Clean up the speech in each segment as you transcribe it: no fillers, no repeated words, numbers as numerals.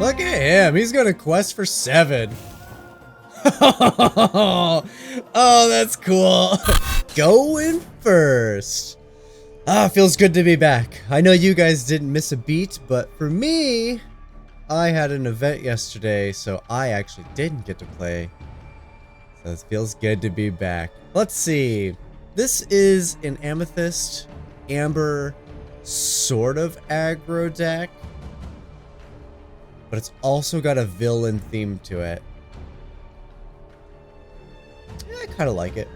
Look at him. He's going to quest for 7. Oh, that's cool. Going first. Feels good to be back. I know you guys didn't miss a beat, but for me, I had an event yesterday, so I actually didn't get to play. So it feels good to be back. Let's see. This is an Amethyst, Amber, sort of aggro deck, but it's also got a villain theme to it. Yeah, I kind of like it.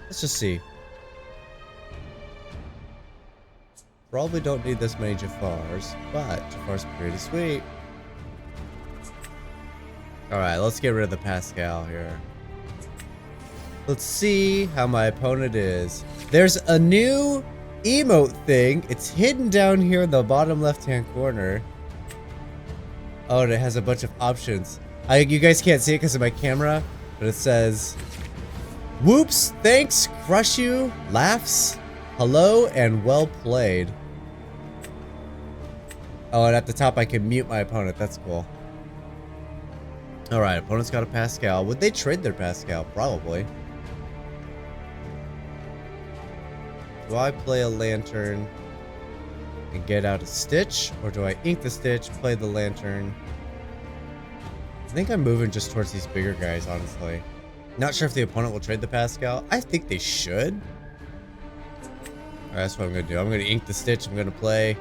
Let's just see. Probably don't need this many Jafars, but Jafar's pretty sweet. Alright, let's get rid of the Pascal here. Let's see how my opponent is. There's a new emote thing. It's hidden down here in the bottom left-hand corner. Oh, and it has a bunch of options. You guys can't see it because of my camera, but it says, "Whoops, thanks, crush you, laughs, hello, and well played." Oh, and at the top I can mute my opponent. That's cool. Alright, opponent's got a Pascal. Would they trade their Pascal? Probably. Do I play a Lantern and get out a Stitch? Or do I ink the Stitch, play the Lantern? I think I'm moving just towards these bigger guys, honestly. Not sure if the opponent will trade the Pascal. I think they should. Alright, that's what I'm going to do. I'm going to ink the Stitch. I'm going to play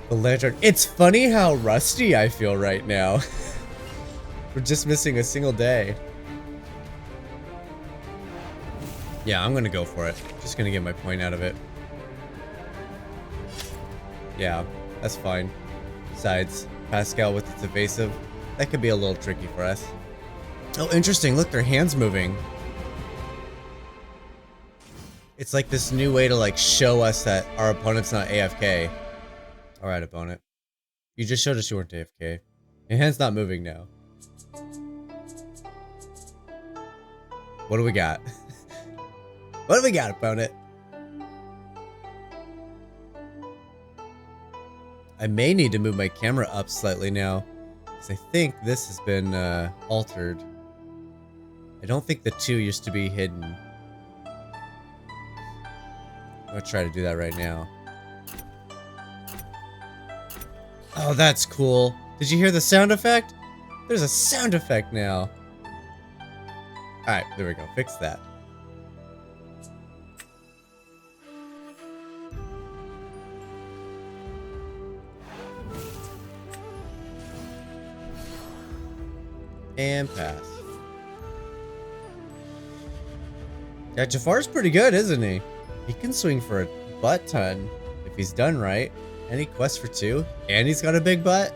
the Lantern. It's funny how rusty I feel right now. We're just missing a single day. Yeah, I'm gonna go for it. Just gonna get my point out of it. Yeah, that's fine. Besides, Pascal with its evasive, that could be a little tricky for us. Oh, interesting. Look, their hands moving. It's like this new way to like show us that our opponent's not AFK. Alright, opponent. You just showed us you weren't AFK. Your hand's not moving now. What do we got? What do we got, opponent? I may need to move my camera up slightly now, because I think this has been altered. I don't think the 2 used to be hidden. I'm gonna try to do that right now. Oh, that's cool. Did you hear the sound effect? There's a sound effect now. Alright, there we go. Fix that. And pass. Yeah, Jafar's pretty good, isn't he? He can swing for a butt ton if he's done right. And he quests for 2. And he's got a big butt.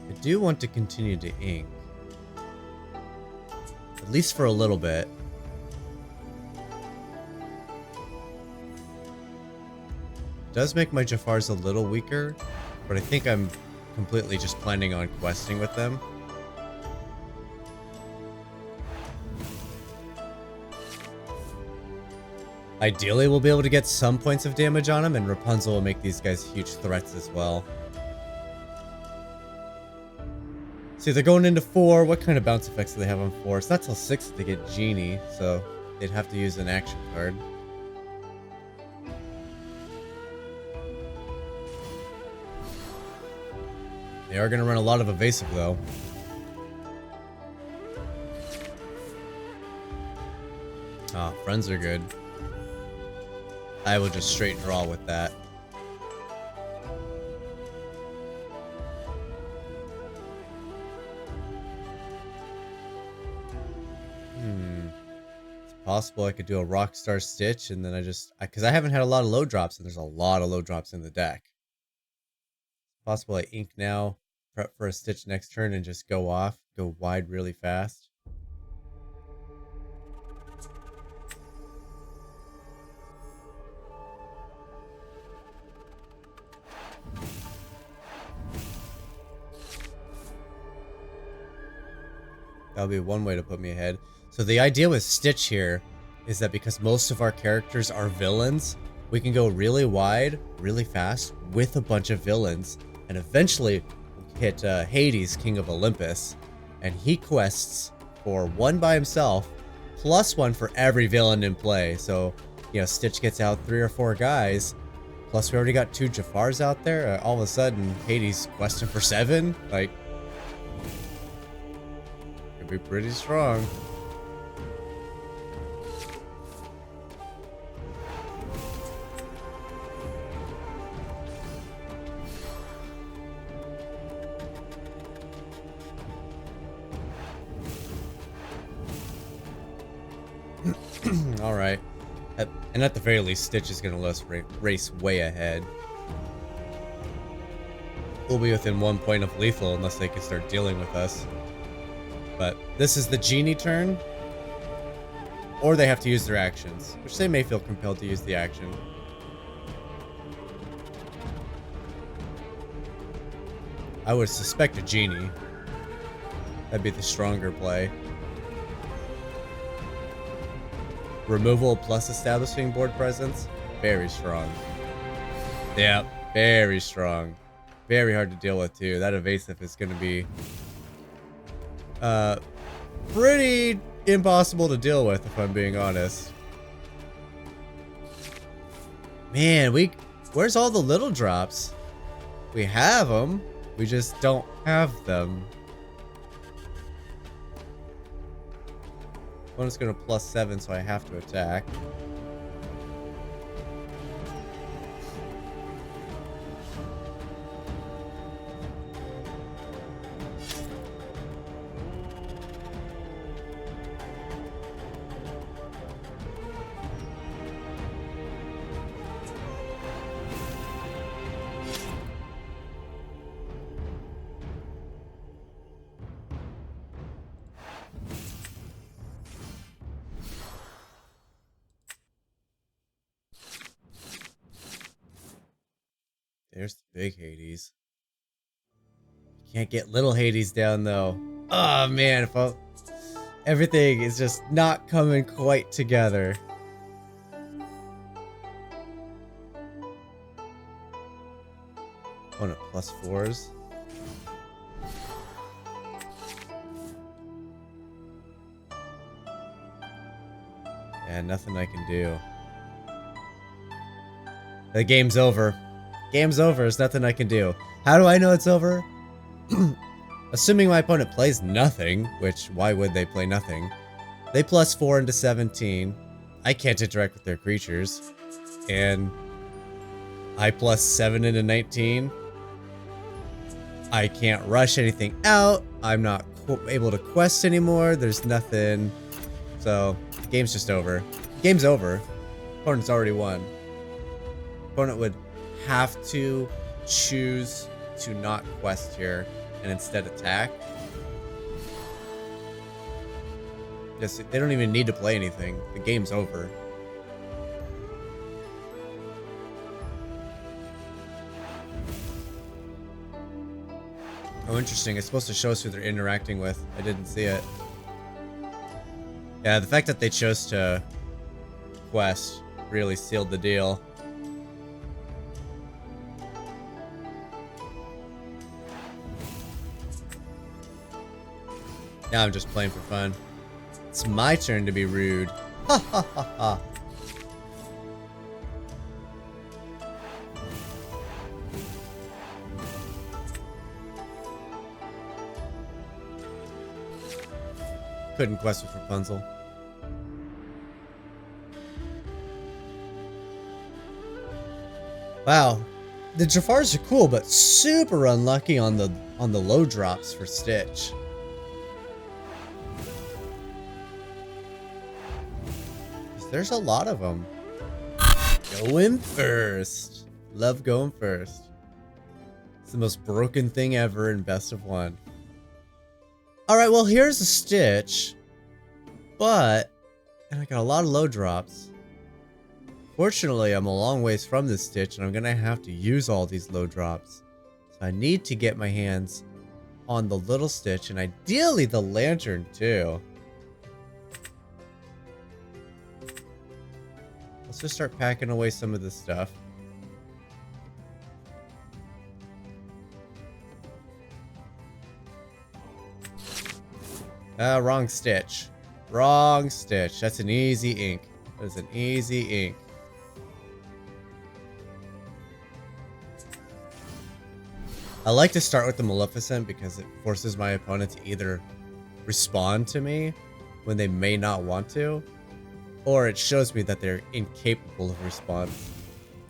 I do want to continue to ink. At least for a little bit. Does make my Jafars a little weaker, but I think I'm completely just planning on questing with them. Ideally, we'll be able to get some points of damage on them, and Rapunzel will make these guys huge threats as well. See, they're going into 4. What kind of bounce effects do they have on 4? It's not till 6 that they get Genie, so they'd have to use an action card. They are going to run a lot of evasive, though. Ah, friends are good. I will just straight draw with that. It's possible I could do a Rockstar Stitch and then because I haven't had a lot of low drops and there's a lot of low drops in the deck. It's possible I ink now, prep for a Stitch next turn and just go off, go wide really fast. That'll be one way to put me ahead. So the idea with Stitch here is that because most of our characters are villains, we can go really wide, really fast with a bunch of villains, and eventually hit Hades, King of Olympus, and he quests for one by himself, plus one for every villain in play. So, you know, Stitch gets out 3 or 4 guys, plus we already got 2 Jafars out there. All of a sudden, Hades questing for 7, like, could be pretty strong. Alright. And at the very least, Stitch is going to let us race way ahead. We'll be within 1 point of lethal unless they can start dealing with us. But this is the genie turn. Or they have to use their actions, which they may feel compelled to use the action. I would suspect a genie. That'd be the stronger play. Removal plus establishing board presence. Very strong. Yeah, very strong. Very hard to deal with too. That evasive is going to be pretty impossible to deal with, if I'm being honest. Man, where's all the little drops? We have them. We just don't have them. One is going to +7, so I have to attack. There's the big Hades. Can't get little Hades down though. Oh man, everything is just not coming quite together. Oh no, +4s. Yeah, nothing I can do. The game's over. Game's over. There's nothing I can do. How do I know it's over? Assuming my opponent plays nothing, which why would they play nothing? They +4 into 17. I can't interact with their creatures. And I +7 into 19. I can't rush anything out. I'm not able to quest anymore. There's nothing. So, the game's just over. Game's over. Opponent's already won. Opponent would have to choose to not quest here and instead attack. Yes, they don't even need to play anything. The game's over. Oh, interesting. It's supposed to show us who they're interacting with. I didn't see it. Yeah, the fact that they chose to quest really sealed the deal. Now I'm just playing for fun. It's my turn to be rude. Ha ha ha ha. Couldn't quest with Rapunzel. Wow. The Jafars are cool, but super unlucky on the low drops for Stitch. There's a lot of them. Going first. Love going first. It's the most broken thing ever in Best of 1. Alright, well here's a Stitch. And I got a lot of low drops. Fortunately, I'm a long ways from this Stitch and I'm gonna have to use all these low drops. So I need to get my hands on the little Stitch, and ideally the lantern too. Let's just start packing away some of this stuff. Wrong Stitch. Wrong Stitch. That's an easy ink. That's an easy ink. I like to start with the Maleficent because it forces my opponent to either respond to me when they may not want to, or it shows me that they're incapable of response.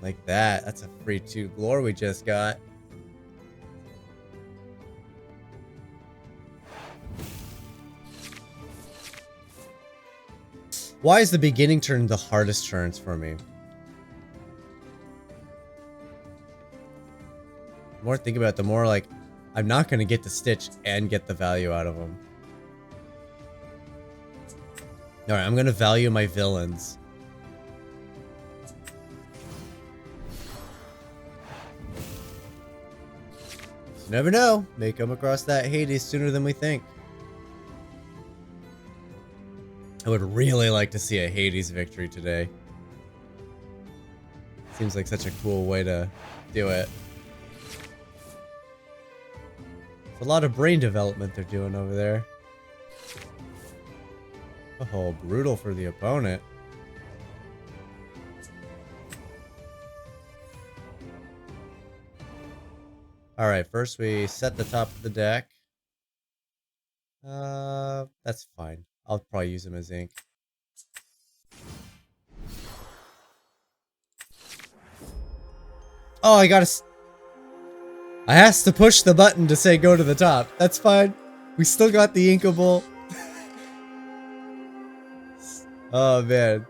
Like that. That's a free 2 lore we just got. Why is the beginning turn the hardest turns for me? The more I think about it, the more like I'm not going to get to Stitch and get the value out of them. Alright, I'm going to value my villains. You never know. May come across that Hades sooner than we think. I would really like to see a Hades victory today. Seems like such a cool way to do it. It's a lot of brain development they're doing over there. Oh, brutal for the opponent. Alright, first we set the top of the deck. That's fine. I'll probably use him as ink. Oh, I has to push the button to say go to the top. That's fine. We still got the inkable. Oh, man.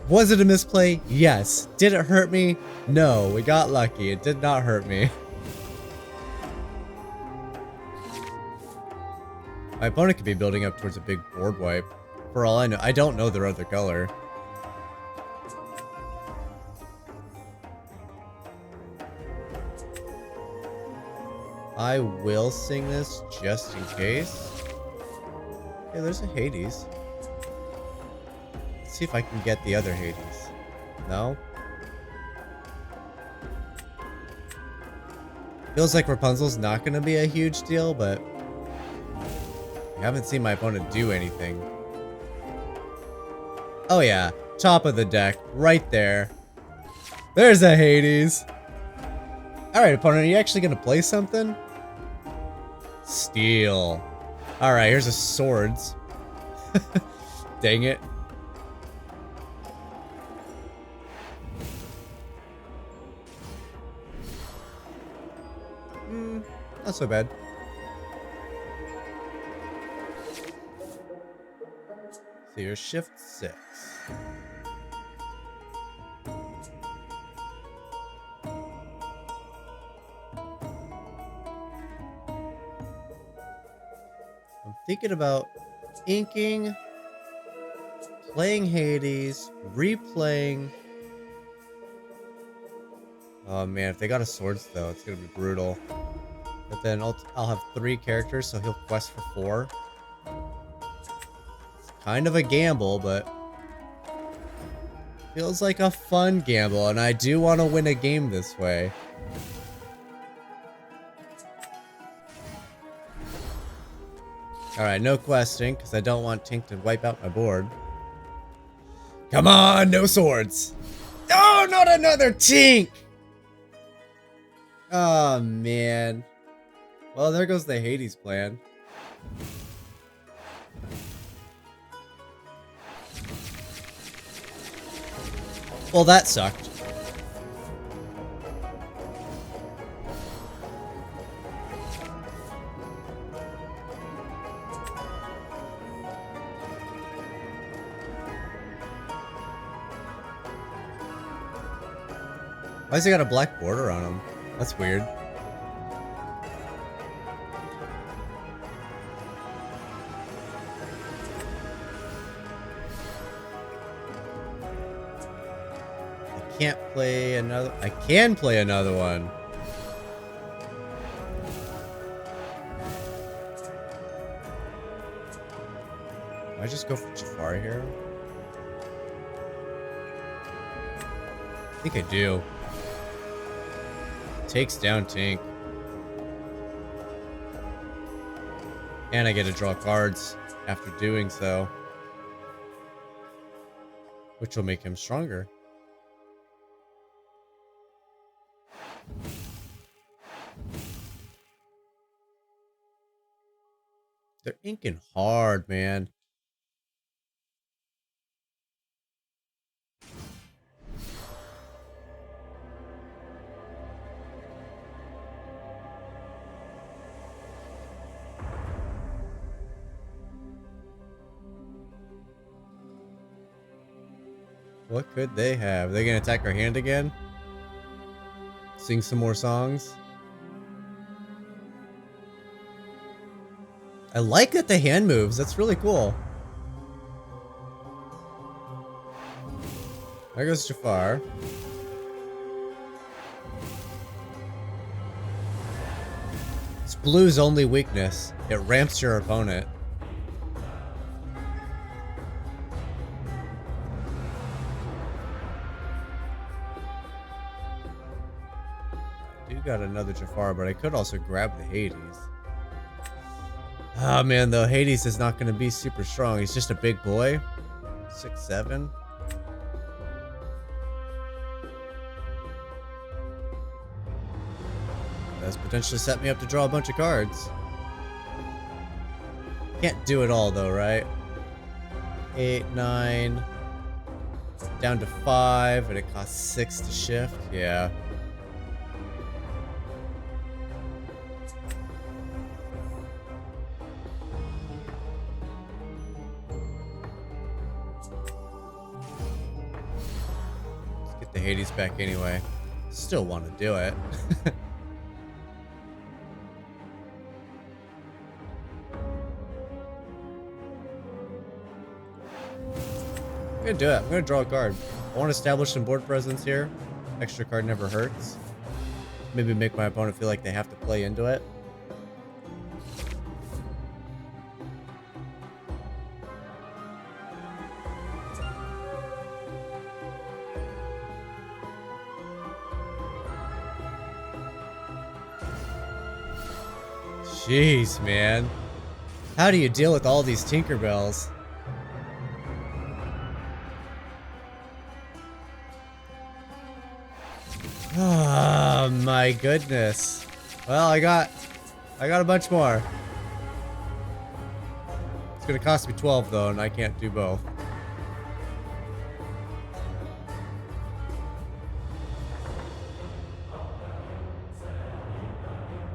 Was it a misplay? Yes. Did it hurt me? No. We got lucky. It did not hurt me. My opponent could be building up towards a big board wipe. For all I know. I don't know their other color. I will sing this just in case. Hey, there's a Hades. Let's see if I can get the other Hades. No? Feels like Rapunzel's not going to be a huge deal, but I haven't seen my opponent do anything. Oh yeah, top of the deck, right there. There's a Hades. Alright, opponent, are you actually going to play something? Steel. Alright, here's a swords. Dang it. Not so bad. So you're shift 6. I'm thinking about inking, playing Hades, replaying. Oh man, if they got a swords though, it's gonna be brutal. But then I'll have 3 characters, so he'll quest for 4. It's kind of a gamble, but feels like a fun gamble, and I do want to win a game this way. Alright, no questing, because I don't want Tink to wipe out my board. Come on, no swords! Oh, not another Tink! Oh, man. Well, there goes the Hades plan. Well, that sucked. Why has he got a black border on him? That's weird. Can't play another. I can play another one. I just go for Jafar here? I think I do. Takes down Tink. And I get to draw cards after doing so. Which will make him stronger. They're inking hard, man. What could they have? Are they gonna attack our hand again? Sing some more songs? I like that the hand moves. That's really cool. There goes Jafar. It's blue's only weakness. It ramps your opponent. I do got another Jafar, but I could also grab the Hades. Oh man, though Hades is not going to be super strong. He's just a big boy. 6'7". That's potentially set me up to draw a bunch of cards. Can't do it all though, right? 8, 9. Down to 5, and it costs 6 to shift. Yeah. The Hades back anyway. Still want to do it. I'm gonna do it. I'm gonna draw a card. I want to establish some board presence here. Extra card never hurts. Maybe make my opponent feel like they have to play into it. Jeez, man. How do you deal with all these Tinkerbells? Oh my goodness. Well, I got a bunch more. It's gonna cost me 12 though, and I can't do both.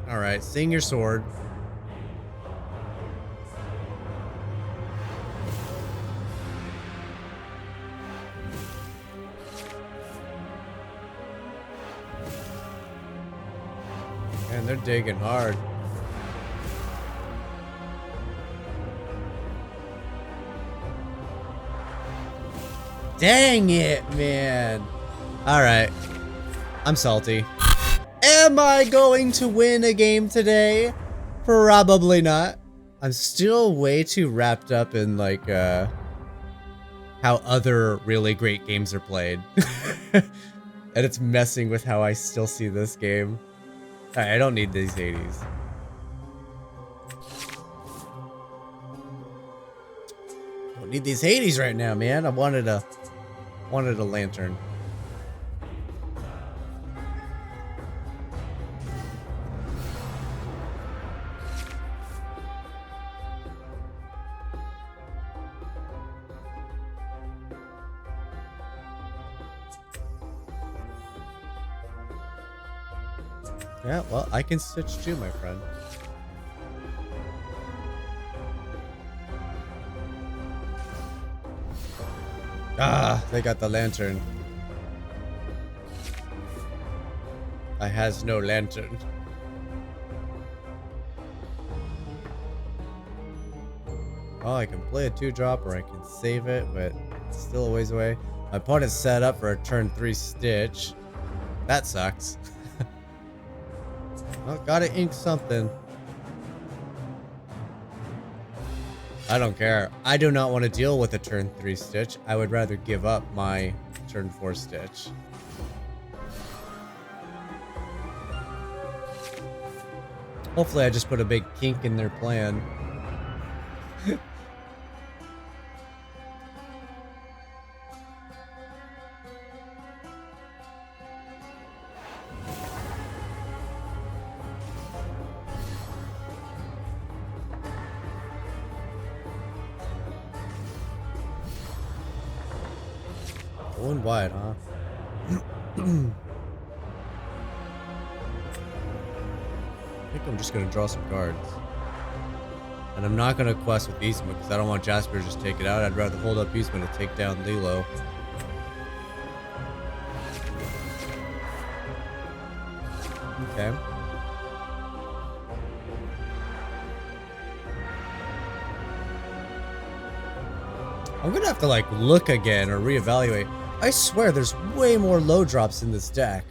Alright, sing your sword. Man, they're digging hard. Dang it, man. Alright. I'm salty. Am I going to win a game today? Probably not. I'm still way too wrapped up in like how other really great games are played. And it's messing with how I still see this game. Alright, I don't need these 80s. Don't need these Hades right now, man. I wanted a lantern. Yeah, well, I can stitch too, my friend. Ah, they got the lantern. I has no lantern. Oh, I can play a 2-drop or I can save it, but it's still a ways away. My opponent's set up for a turn 3 stitch. That sucks. Well, gotta ink something. I don't care. I do not want to deal with a turn 3 Stitch. I would rather give up my turn 4 Stitch. Hopefully I just put a big kink in their plan. Going wide, huh? I think I'm just gonna draw some cards. And I'm not gonna quest with Eastman because I don't want Jasper to just take it out. I'd rather hold up Eastman to take down Lilo. Okay. I'm gonna have to like look again or reevaluate. I swear there's way more low drops in this deck.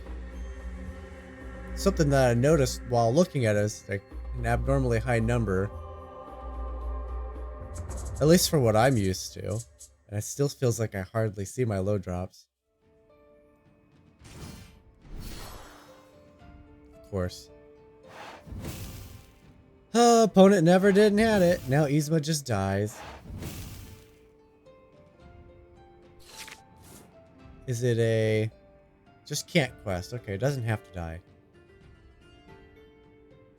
Something that I noticed while looking at it is like an abnormally high number. At least for what I'm used to. And it still feels like I hardly see my low drops. Of course. Opponent never didn't had it. Now Yzma just dies. Is it a... Just can't quest. Okay, it doesn't have to die.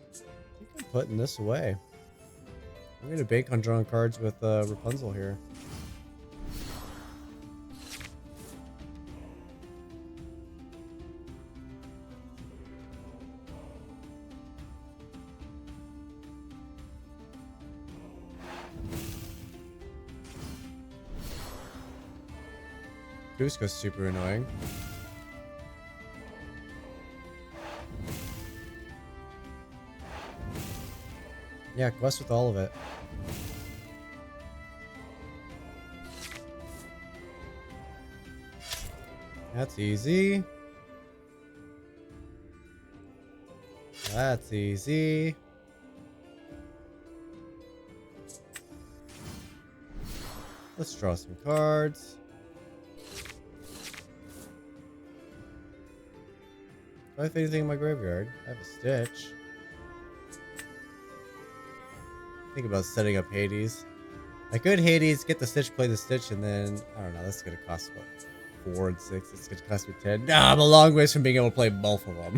I think I'm putting this away. I'm going to bank on drawing cards with Rapunzel here. Cusco's super annoying. Yeah, quest with all of it. That's easy. That's easy. Let's draw some cards. Do I have anything in my graveyard? I have a Stitch. Think about setting up Hades. I could Hades, get the Stitch, play the Stitch, and then I don't know. That's gonna cost what, 4 and 6. It's gonna cost me 10. Nah, I'm a long ways from being able to play both of them.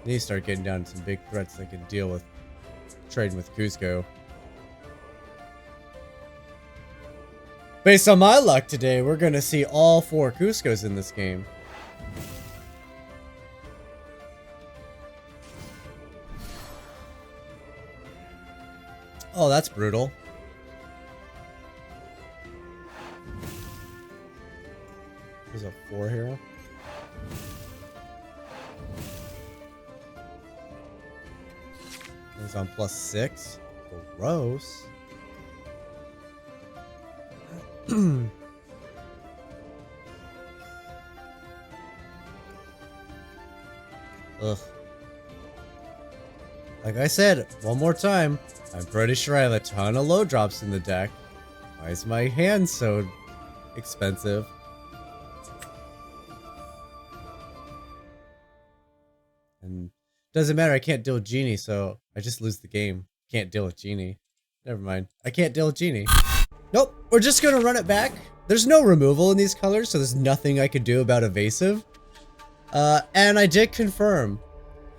Need to start getting down to some big threats that can deal with trading with Cusco. Based on my luck today, we're gonna see all 4 Cuscos in this game. Oh, that's brutal. There's a 4 hero. He's on +6. Gross. Ugh. Like I said, one more time, I'm pretty sure I have a ton of low drops in the deck. Why is my hand so expensive? And doesn't matter, I can't deal with Genie, so I just lose the game. Can't deal with Genie. Never mind. I can't deal with Genie. Nope, we're just gonna run it back. There's no removal in these colors, so there's nothing I could do about evasive. And I did confirm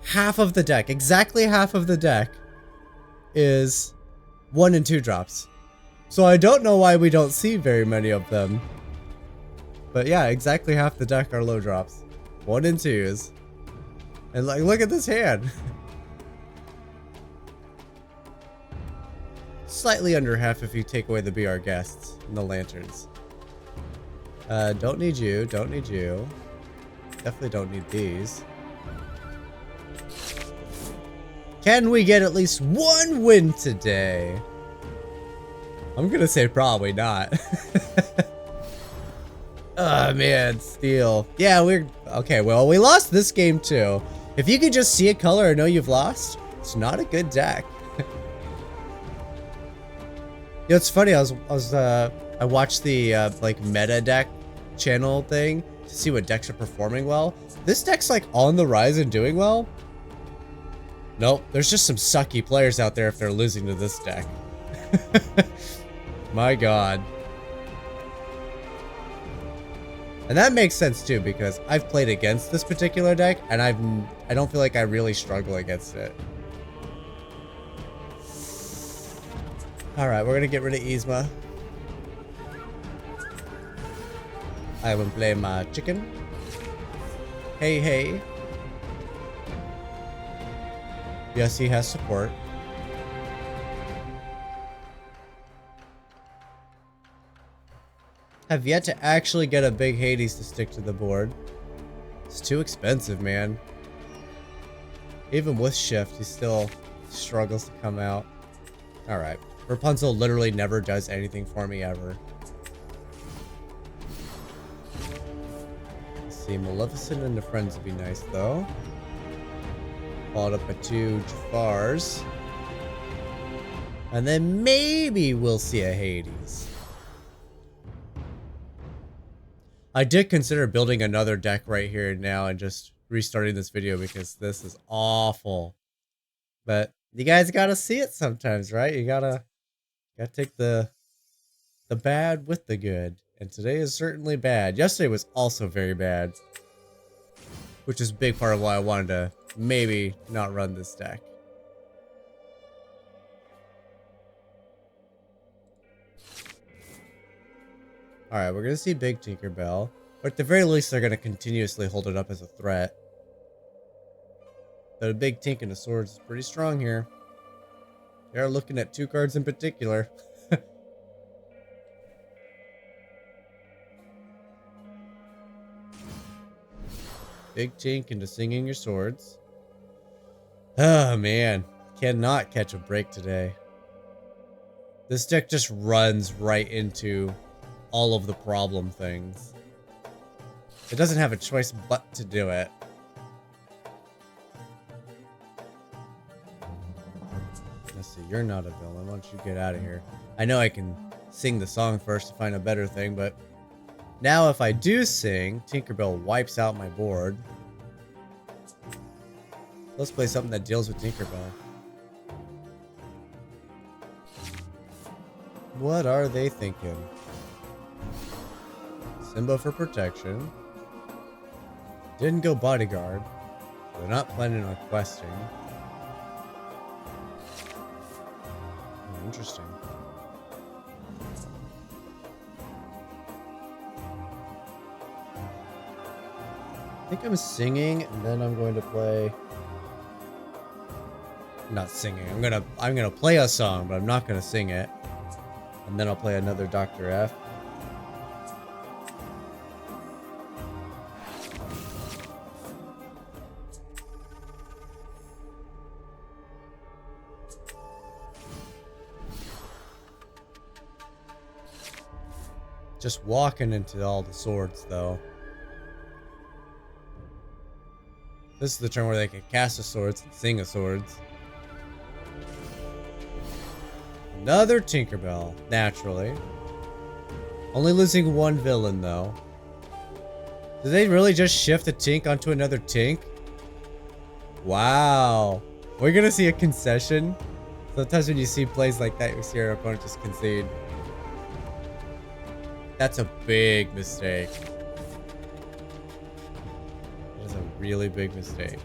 half of the deck, exactly half of the deck, is 1 and 2 drops. So I don't know why we don't see very many of them. But yeah, exactly half the deck are low drops. 1 and 2s. And like, look at this hand. Slightly under half if you take away the Be Our Guests and the lanterns. Don't need you, don't need you. Definitely don't need these. Can we get at least 1 win today? I'm gonna say probably not. Oh man, Steel. Yeah, we're... Okay, well, we lost this game too. If you could just see a color and know you've lost, it's not a good deck. You know, it's funny. I watched the like meta deck channel thing to see what decks are performing well. This deck's like on the rise and doing well. Nope, there's just some sucky players out there if they're losing to this deck. My god. And that makes sense too, because I've played against this particular deck and I don't feel like I really struggle against it. Alright, we're gonna get rid of Yzma. I will play my chicken. Hey, hey. Yes, he has support. Have yet to actually get a big Hades to stick to the board. It's too expensive, man. Even with shift, he still struggles to come out. Alright. Rapunzel literally never does anything for me ever. Let's see, Maleficent and the Friends would be nice though. Followed up by 2 Jafars. And then maybe we'll see a Hades. I did consider building another deck right here and now and just restarting this video because this is awful. But you guys gotta see it sometimes, right? You gotta take the bad with the good. And today is certainly bad. Yesterday was also very bad. Which is a big part of why I wanted to maybe not run this deck. Alright, we're gonna see Big Tinkerbell. But at the very least, they're gonna continuously hold it up as a threat. But a Big Tink and a Swords is pretty strong here. They're looking at 2 cards in particular. Big Tink into Singing Your Swords. Oh man, cannot catch a break today. This deck just runs right into all of the problem things. It doesn't have a choice but to do it. Let's see, you're not a villain. Why don't you get out of here? I know I can sing the song first to find a better thing, but now if I do sing, Tinkerbell wipes out my board. Let's play something that deals with Tinkerbell. What are they thinking? Simba for protection. Didn't go bodyguard. They're not planning on questing. Oh, interesting. I think I'm singing, and then I'm going to play. Not singing. I'm gonna play a song, but I'm not gonna sing it. And then I'll play another Dr. F. Just walking into all the swords, though. This is the turn where they can cast a swords and sing a swords. Another Tinkerbell, naturally. Only losing 1 villain, though. Did they really just shift a Tink onto another Tink? Wow. We're gonna see a concession. Sometimes when you see plays like that, you see your opponent just concede. That's a big mistake. That is a really big mistake.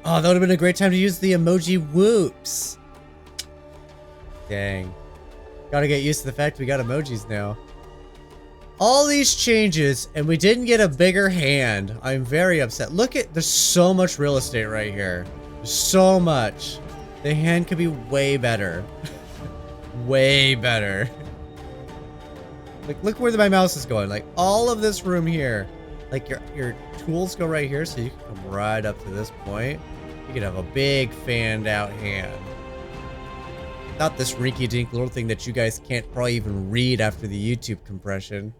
Oh, that would have been a great time to use the emoji whoops. Dang. Gotta get used to the fact we got emojis now. All these changes, and we didn't get a bigger hand. I'm very upset. Look at, there's so much real estate right here. There's so much. The hand could be way better. Way better. Like, look where my mouse is going. Like, all of this room here Like your tools go right here, so you can come right up to this point. You can have a big fanned out hand. Not this rinky-dink little thing that you guys can't probably even read after the YouTube compression.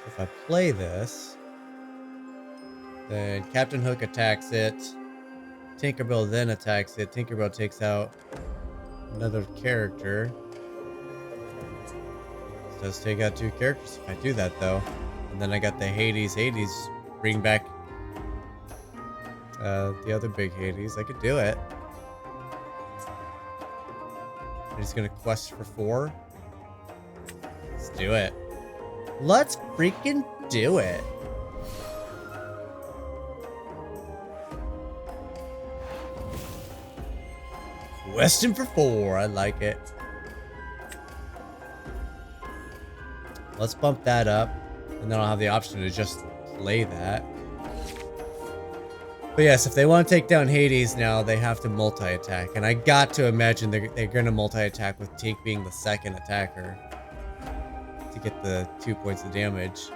If I play this, then Captain Hook attacks it. Tinkerbell then attacks it. Tinkerbell takes out another character. This does take out 2 characters if I do that though. And then I got the Hades. Hades bring back the other big Hades. I could do it. I'm just gonna quest for 4. Let's do it. Let's freaking do it. Questing for 4. I like it. Let's bump that up. And then I'll have the option to just play that. But yes, if they want to take down Hades now, they have to multi-attack. And I got to imagine they're going to multi-attack with Tink being the second attacker. To get the 2 points of damage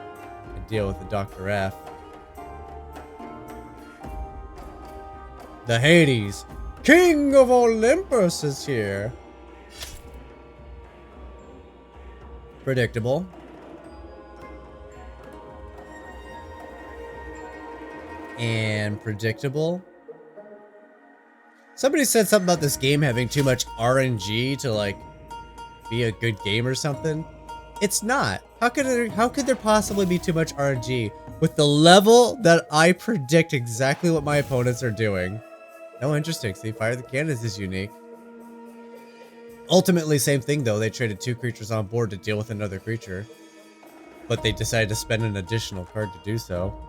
and deal with the Dr. F. The Hades King of Olympus is here. Predictable. And predictable. Somebody said something about this game having too much RNG to like be a good game or something. It's not. How could there possibly be too much RNG with the level that I predict exactly what my opponents are doing? Oh, interesting. See, Fire the Cannons is unique. Ultimately, same thing though. They traded 2 creatures on board to deal with another creature. But they decided to spend an additional card to do so.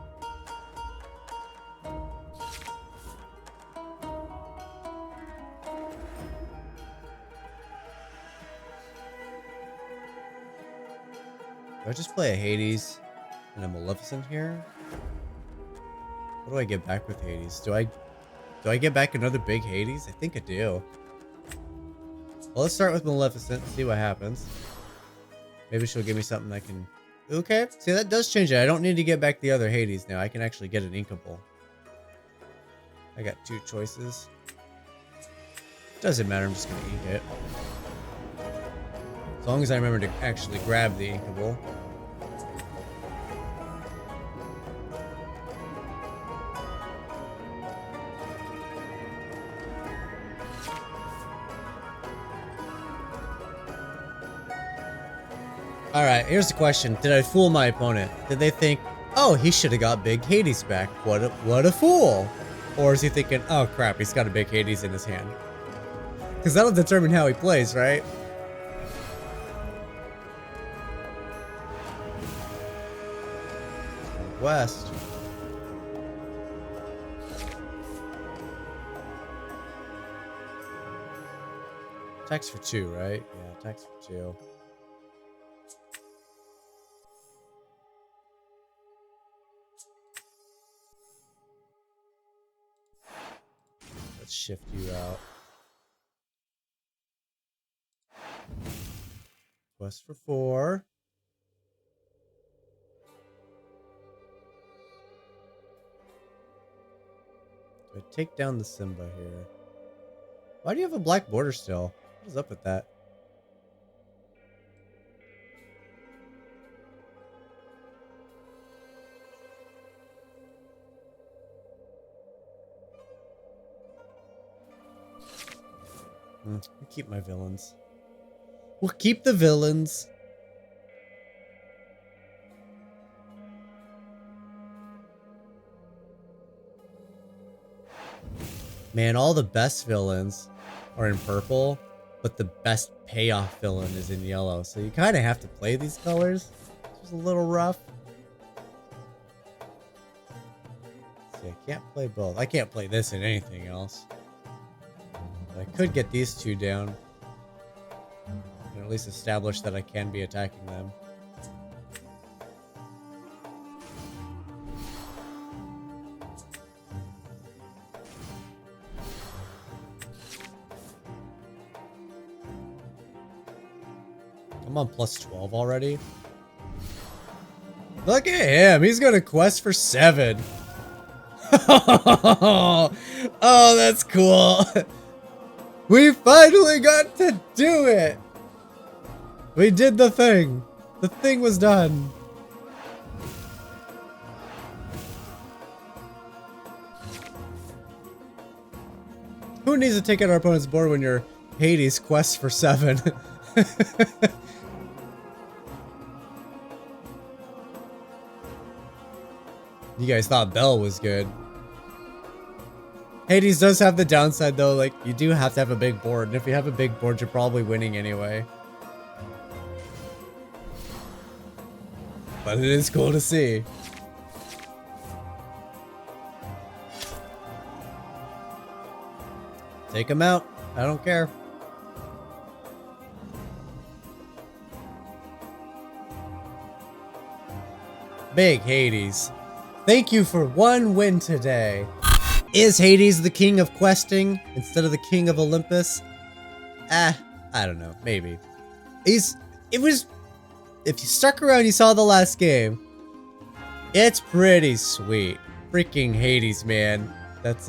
Do I just play a Hades and a Maleficent here? What do I get back with Hades? Do I get back another big Hades? I think I do. Well, let's start with Maleficent, see what happens. Maybe she'll give me something I can... Okay, see that does change it. I don't need to get back the other Hades now. I can actually get an Inkable. I got 2 choices. Doesn't matter, I'm just gonna ink it. As long as I remember to actually grab the Inkable. Alright, here's the question. Did I fool my opponent? Did they think, oh, he should have got big Hades back. What a fool. Or is he thinking, oh crap, he's got a big Hades in his hand? Because that'll determine how he plays, right? West. Attacks for 2, right? Yeah, attacks for 2. Let's shift you out. Quest for 4. Do I take down the Simba here? Why do you have a black border still? What is up with that? We'll keep my villains. We'll keep the villains. Man, all the best villains are in purple, but the best payoff villain is in yellow. So you kind of have to play these colors. It's just a little rough. See, I can't play both. I can't play this in anything else. But I could get these 2 down. And at least establish that I can be attacking them. I'm on plus 12 already. Look at him. He's gonna quest for 7. Oh, that's cool. We finally got to do it. We did the thing. The thing was done. Who needs to take out our opponent's board when your Hades quests for 7? You guys thought Bell was good. Hades does have the downside though, like you do have to have a big board, and if you have a big board, you're probably winning anyway. But it is cool to see. Take him out. I don't care. Big Hades. Thank you for 1 win today. Is Hades the king of questing instead of the king of Olympus? I don't know. Maybe. If you stuck around, you saw the last game. It's pretty sweet. Freaking Hades, man. That's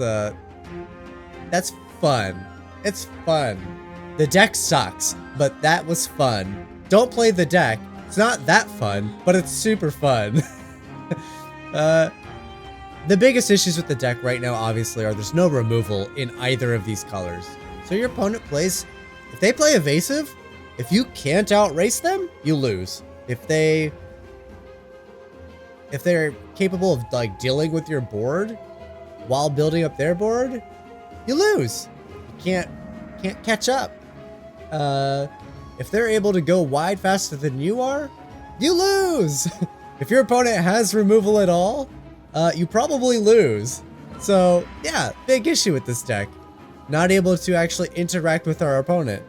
fun. It's fun. The deck sucks, but that was fun. Don't play the deck. It's not that fun, but it's super fun. The biggest issues with the deck right now, obviously, are there's no removal in either of these colors. So your opponent plays, if they play evasive, if you can't outrace them, you lose. If they're capable of like dealing with your board while building up their board, you lose. You can't catch up. If they're able to go wide faster than you are, you lose. If your opponent has removal at all, you probably lose. So yeah, big issue with this deck. Not able to actually interact with our opponent.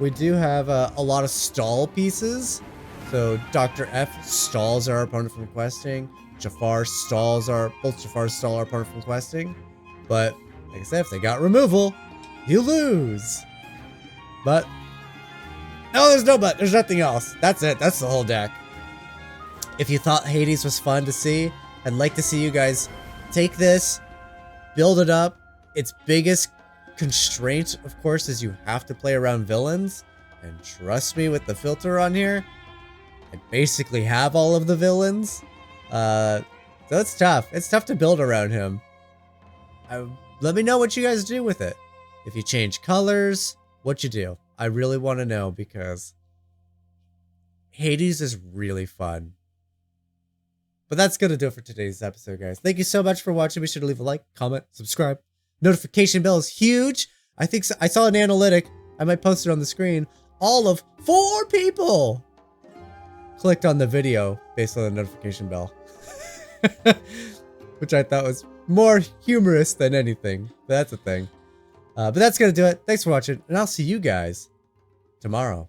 We do have a lot of stall pieces. So Dr. F stalls our opponent from questing. Jafar stalls both Jafar stall our opponent from questing. But like I said, if they got removal, you lose. But no, there's no but. There's nothing else. That's it. That's the whole deck. If you thought Hades was fun to see, I'd like to see you guys take this, build it up. Its biggest constraint, of course, is you have to play around villains. And trust me, with the filter on here, I basically have all of the villains. So it's tough. It's tough to build around him. Let me know what you guys do with it. If you change colors, what you do. I really want to know because Hades is really fun. But that's going to do it for today's episode, guys. Thank you so much for watching. Be sure to leave a like, comment, subscribe. Notification bell is huge. I think I saw an analytic. I might post it on the screen. All of 4 people clicked on the video based on the notification bell. Which I thought was more humorous than anything. But that's a thing. But that's going to do it. Thanks for watching. And I'll see you guys tomorrow.